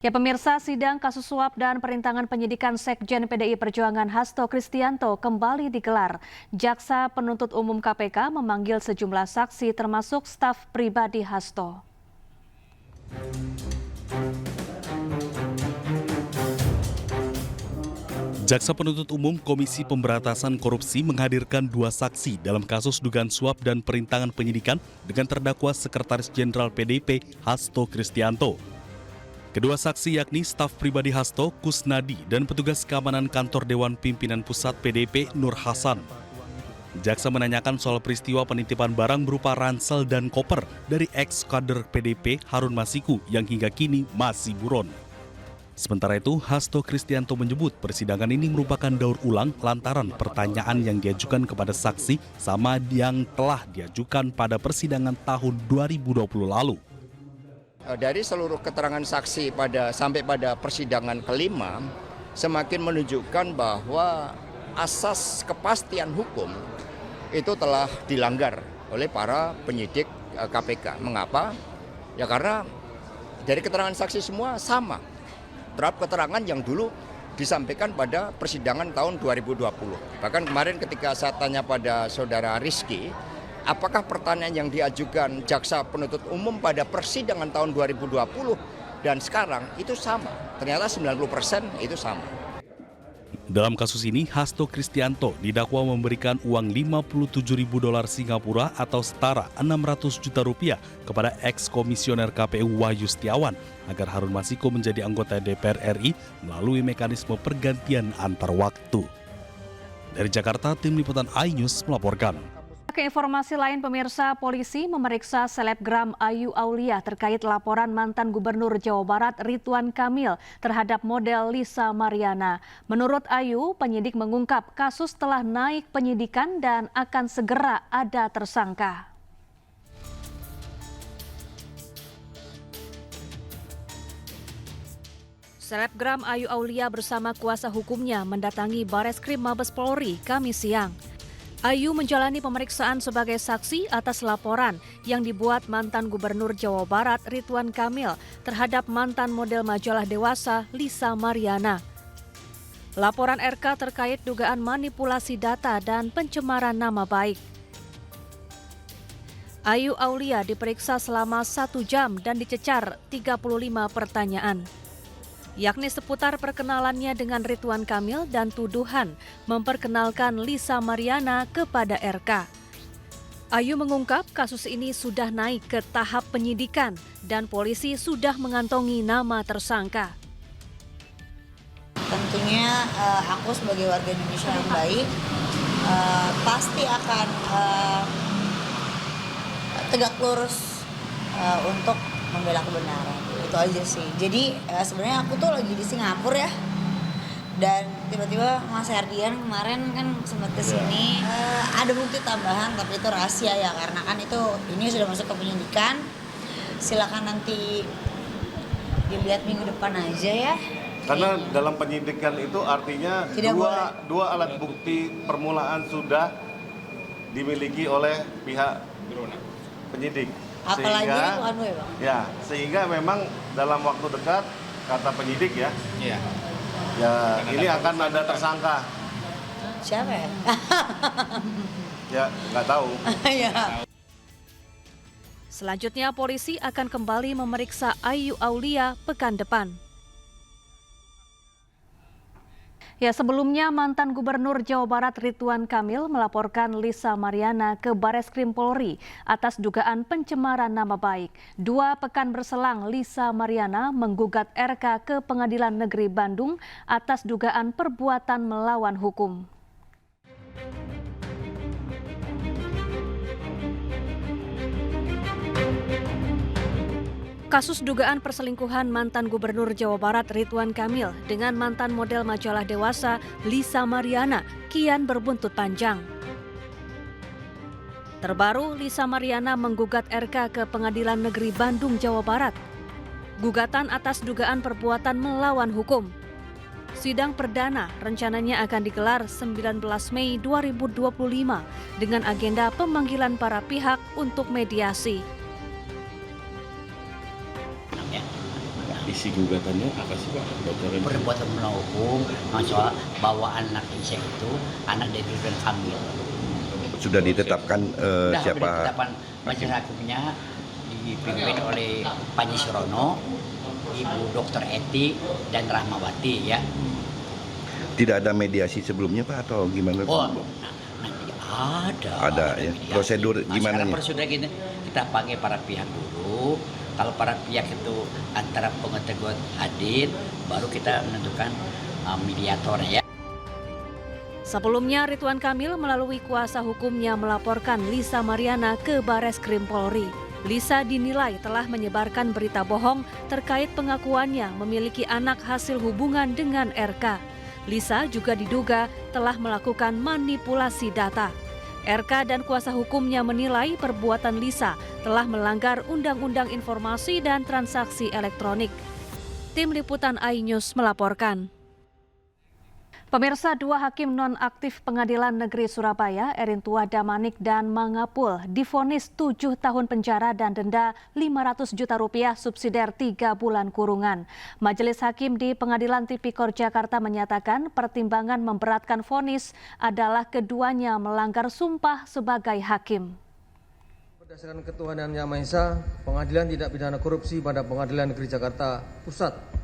Ya pemirsa, sidang kasus suap dan perintangan penyidikan Sekjen PDI Perjuangan Hasto Kristianto kembali digelar. Jaksa Penuntut Umum KPK memanggil sejumlah saksi termasuk staf pribadi Hasto. Jaksa Penuntut Umum Komisi Pemberantasan Korupsi menghadirkan dua saksi dalam kasus dugaan suap dan perintangan penyidikan dengan terdakwa Sekretaris Jenderal PDIP Hasto Kristianto. Kedua saksi yakni staf pribadi Hasto, Kusnadi, dan petugas keamanan kantor Dewan Pimpinan Pusat PDIP Nur Hasan. Jaksa menanyakan soal peristiwa penitipan barang berupa ransel dan koper dari ex-kader PDIP Harun Masiku yang hingga kini masih buron. Sementara itu, Hasto Kristianto menyebut persidangan ini merupakan daur ulang lantaran pertanyaan yang diajukan kepada saksi sama yang telah diajukan pada persidangan tahun 2020 lalu. Dari seluruh keterangan saksi sampai pada persidangan kelima, semakin menunjukkan bahwa asas kepastian hukum itu telah dilanggar oleh para penyidik KPK. Mengapa? Ya karena dari keterangan saksi semua sama terhadap keterangan yang dulu disampaikan pada persidangan tahun 2020. Bahkan kemarin ketika saya tanya pada saudara Rizky, apakah pertanyaan yang diajukan Jaksa Penuntut Umum pada persidangan tahun 2020 dan sekarang itu sama? Ternyata 90% itu sama. Dalam kasus ini, Hasto Kristianto didakwa memberikan uang $57.000 Singapura atau setara 600 juta rupiah kepada ex-komisioner KPU Wahyu Setiawan agar Harun Masiku menjadi anggota DPR RI melalui mekanisme pergantian antar waktu. Dari Jakarta, Tim Liputan iNews melaporkan. Ke informasi lain pemirsa, polisi memeriksa selebgram Ayu Aulia terkait laporan mantan Gubernur Jawa Barat Ridwan Kamil terhadap model Lisa Mariana. Menurut Ayu, penyidik mengungkap kasus telah naik penyidikan dan akan segera ada tersangka. Selebgram Ayu Aulia bersama kuasa hukumnya mendatangi Bareskrim Mabes Polri Kamis siang. Ayu menjalani pemeriksaan sebagai saksi atas laporan yang dibuat mantan Gubernur Jawa Barat Ridwan Kamil terhadap mantan model majalah dewasa Lisa Mariana. Laporan RK terkait dugaan manipulasi data dan pencemaran nama baik. Ayu Aulia diperiksa selama 1 jam dan dicecar 35 pertanyaan, yakni seputar perkenalannya dengan Ridwan Kamil dan tuduhan memperkenalkan Lisa Mariana kepada RK. Ayu mengungkap kasus ini sudah naik ke tahap penyidikan dan polisi sudah mengantongi nama tersangka. Tentunya aku sebagai warga Indonesia yang baik pasti akan tegak lurus untuk membela kebenaran. Itu aja sih. Jadi sebenarnya aku tuh lagi di Singapura ya, dan tiba-tiba Mas Herdian kemarin kan sempat kesini. Ada bukti tambahan tapi itu rahasia ya, karena kan ini sudah masuk ke penyidikan. Silakan nanti dilihat minggu depan aja ya. Karena dalam penyidikan itu artinya dua alat bukti permulaan sudah dimiliki oleh pihak penyidik. Apalagi bukan gue, Bang. Ya, sehingga memang dalam waktu dekat kata penyidik ya. Iya. Ya, ini akan ada tersangka. Siapa ya? Ya, nggak tahu. Ya. Selanjutnya polisi akan kembali memeriksa Ayu Aulia pekan depan. Ya, sebelumnya mantan Gubernur Jawa Barat Ridwan Kamil melaporkan Lisa Mariana ke Bareskrim Polri atas dugaan pencemaran nama baik. 2 pekan berselang, Lisa Mariana menggugat RK ke Pengadilan Negeri Bandung atas dugaan perbuatan melawan hukum. Kasus dugaan perselingkuhan mantan Gubernur Jawa Barat Ridwan Kamil dengan mantan model majalah dewasa Lisa Mariana kian berbuntut panjang. Terbaru, Lisa Mariana menggugat RK ke Pengadilan Negeri Bandung, Jawa Barat. Gugatan atas dugaan perbuatan melawan hukum. Sidang perdana rencananya akan digelar 19 Mei 2025 dengan agenda pemanggilan para pihak untuk mediasi. isi gugatannya apa sih Pak? Bocoran. Perbuatan melawan hukum, masalah bawa anak Isya itu anak dari Ridwan Kamil. Sudah ditetapkan siapa? Sudah ditetapkan majelis hakimnya dipimpin oleh Panji Surono, Ibu Dr. Eti dan Rahmawati ya. Tidak ada mediasi sebelumnya Pak atau gimana? Oh, nanti ada ya. mediasi. Prosedur gimana nih? Prosedur gini, kita panggil para pihak dulu. Kalau para pihak itu antara pengetahuan hadir, baru kita menentukan mediator ya. Sebelumnya, Ridwan Kamil melalui kuasa hukumnya melaporkan Lisa Mariana ke Bareskrim Polri. Lisa dinilai telah menyebarkan berita bohong terkait pengakuannya memiliki anak hasil hubungan dengan RK. Lisa juga diduga telah melakukan manipulasi data. RK dan kuasa hukumnya menilai perbuatan Lisa telah melanggar Undang-Undang Informasi dan Transaksi Elektronik. Tim Liputan iNews melaporkan. Pemirsa, 2 hakim nonaktif Pengadilan Negeri Surabaya, Erintua Damanik dan Mangapul, divonis 7 tahun penjara dan denda Rp500 juta subsidiar 3 bulan kurungan. Majelis Hakim di Pengadilan Tipikor Jakarta menyatakan pertimbangan memberatkan vonis adalah keduanya melanggar sumpah sebagai hakim. Berdasarkan Ketuhanan Yang Maha Esa, Pengadilan Tindak Pidana Korupsi pada Pengadilan Negeri Jakarta Pusat.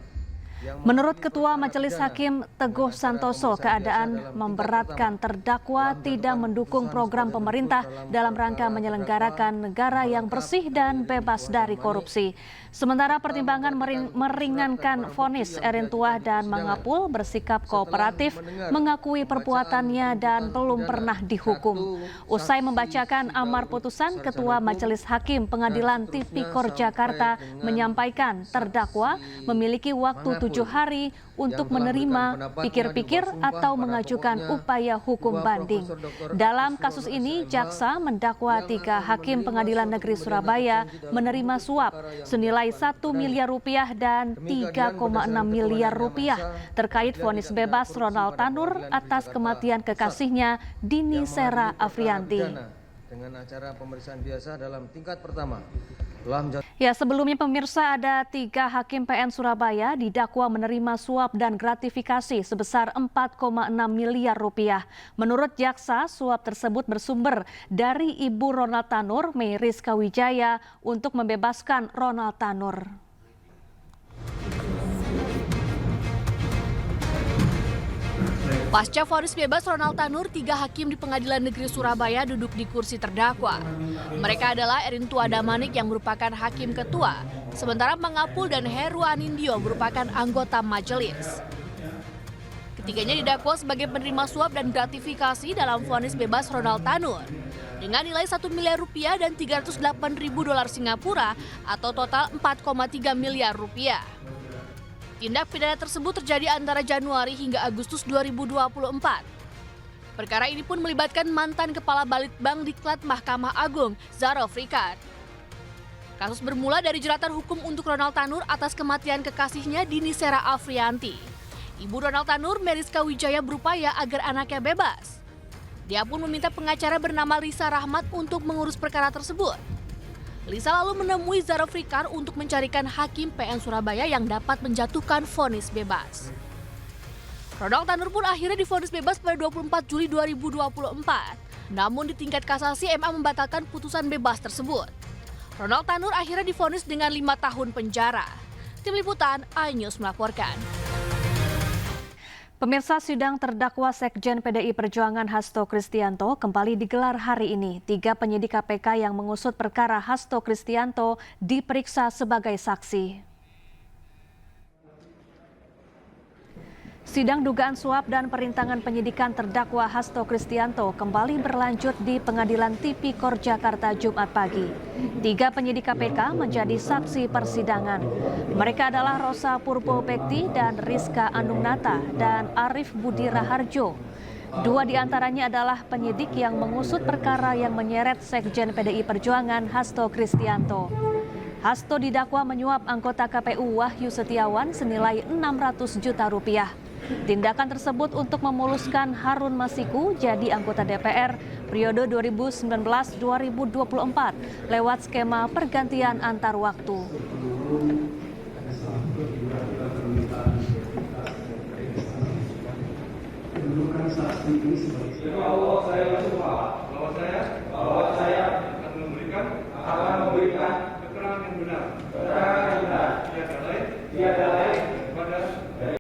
Menurut Ketua Majelis Hakim Teguh Santoso, keadaan memberatkan terdakwa tidak mendukung program pemerintah dalam rangka menyelenggarakan negara yang bersih dan bebas dari korupsi. Sementara pertimbangan meringankan vonis, Erintua dan Mangapul bersikap kooperatif, mengakui perbuatannya dan belum pernah dihukum. Usai membacakan amar putusan, Ketua Majelis Hakim Pengadilan Tipikor Jakarta menyampaikan terdakwa memiliki waktu 7 hari untuk menerima, pikir-pikir atau mengajukan upaya hukum banding. Dalam kasus ini, jaksa mendakwa 3 hakim Pengadilan Negeri Surabaya menerima suap senilai Rp1 miliar dan Rp3,6 miliar terkait vonis bebas Ronald Tanur atas kematian kekasihnya Dini Sera Afrianti. Dengan acara pemeriksaan biasa dalam tingkat pertama. Ya, sebelumnya pemirsa, ada 3 hakim PN Surabaya didakwa menerima suap dan gratifikasi sebesar Rp4,6 miliar. Menurut jaksa, suap tersebut bersumber dari Ibu Ronald Tanur, Mei Rizka Wijaya, untuk membebaskan Ronald Tanur. Pasca vonis bebas Ronald Tanur, 3 hakim di Pengadilan Negeri Surabaya duduk di kursi terdakwa. Mereka adalah Erintua Damanik yang merupakan hakim ketua, sementara Mangapul dan Heru Anindyo merupakan anggota majelis. Ketiganya didakwa sebagai penerima suap dan gratifikasi dalam vonis bebas Ronald Tanur dengan nilai Rp1 miliar dan $308.000 Singapura atau total Rp4,3 miliar. Tindak pidana tersebut terjadi antara Januari hingga Agustus 2024. Perkara ini pun melibatkan mantan Kepala Balitbank Diklat Mahkamah Agung, Zaraf Rikard. Kasus bermula dari jeratan hukum untuk Ronald Tanur atas kematian kekasihnya Dini Sera Afrianti. Ibu Ronald Tanur, Mei Rizka Wijaya, berupaya agar anaknya bebas. Dia pun meminta pengacara bernama Lisa Rahmat untuk mengurus perkara tersebut. Lisa lalu menemui Zaraf Rikard untuk mencarikan hakim PN Surabaya yang dapat menjatuhkan vonis bebas. Ronald Tanur pun akhirnya divonis bebas pada 24 Juli 2024. Namun di tingkat kasasi MA membatalkan putusan bebas tersebut. Ronald Tanur akhirnya divonis dengan 5 tahun penjara. Tim Liputan iNews melaporkan. Pemirsa, sidang terdakwa Sekjen PDI Perjuangan Hasto Kristianto kembali digelar hari ini. 3 penyidik KPK yang mengusut perkara Hasto Kristianto diperiksa sebagai saksi. Sidang dugaan suap dan perintangan penyidikan terdakwa Hasto Kristianto kembali berlanjut di Pengadilan Tipikor Jakarta Jumat pagi. 3 penyidik KPK menjadi saksi persidangan. Mereka adalah Rosa Purbo Bekti dan Rizka Anungnata dan Arif Budi Raharjo. 2 diantaranya adalah penyidik yang mengusut perkara yang menyeret Sekjen PDI Perjuangan Hasto Kristianto. Hasto didakwa menyuap anggota KPU Wahyu Setiawan senilai Rp600 juta. Tindakan tersebut untuk memuluskan Harun Masiku jadi anggota DPR periode 2019-2024 lewat skema pergantian antar waktu. mendudukan saksi ini sebagai Allah saya bersumpah bahwa saya akan memberikan keterangan yang benar tiada lain